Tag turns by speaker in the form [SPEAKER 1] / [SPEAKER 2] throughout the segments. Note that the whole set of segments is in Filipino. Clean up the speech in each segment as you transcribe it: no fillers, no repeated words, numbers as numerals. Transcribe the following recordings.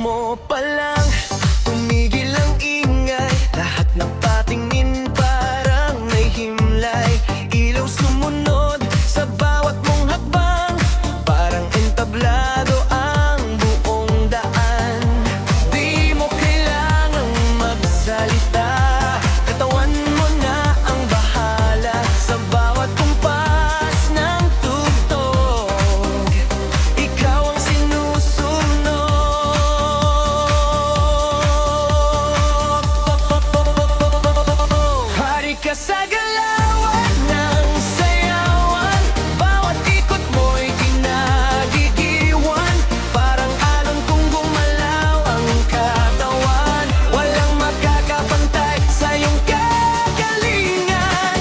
[SPEAKER 1] mo pa lang tumigil ang ingay, lahat napatingin parang may himlay. Ilaw sumunod sa bawat mong hakbang, parang entablado ang buong daan. Di mo kailangang magsalita, katawan mo na ang bahala sa bawat kumpas ng tugtog. Ikaw ang sinusunod. Hari ka sa galawan ng sayawan, bawat ikot mo'y kinagigiwan, parang alon kung gumalaw ang katawan. Walang makakapantay sa iyong kagalingan.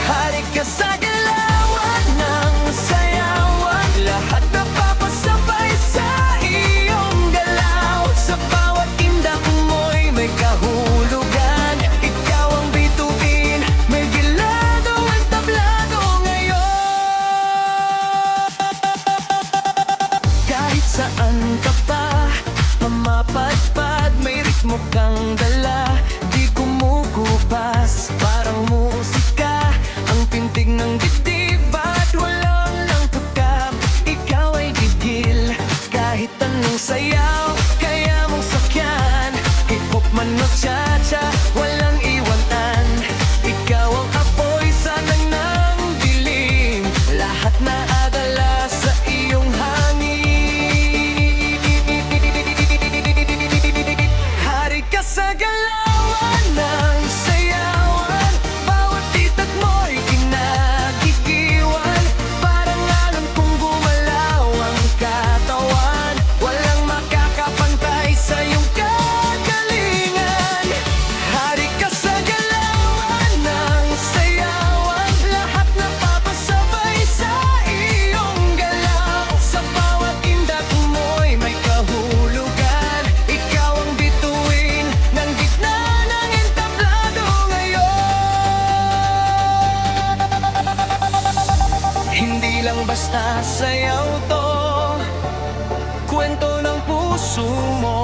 [SPEAKER 1] Hari ka sa galawan ng sayawan, lahat napapasabay sa iyong galaw. Sa bawat indak mo'y may kahulugan, ikaw ang bituin, may gilado ang tablado ngayon. Kahit saan ka pa mamapadpad, may ritmo kang dala, di kumukupas, parang musika ang pintig ng dibdib at walang lang tukap. Ikaw ay gigil kahit anong sayaw kaya mong sakyan, hip-hop man o cha-cha, walang iwanan. Ikaw ang apoy sanang ng dilim, lahat na adala sa iyong hangin. Hari ka sa galawan ng sayawan, bawat itak mo'y kinagigiwan, parang alon kung gumalaw ang katawan. Walang makakapantay sa iyong kagalingan. Hari ka sa galawan ng sayawan, lahat napapasabay sa iyong galaw. Sa bawat indak mo'y may kahulugan, ikaw ang bituin ng gitna ng entablado ngayon. Hindi lang basta sayaw to, kwento ng puso mo.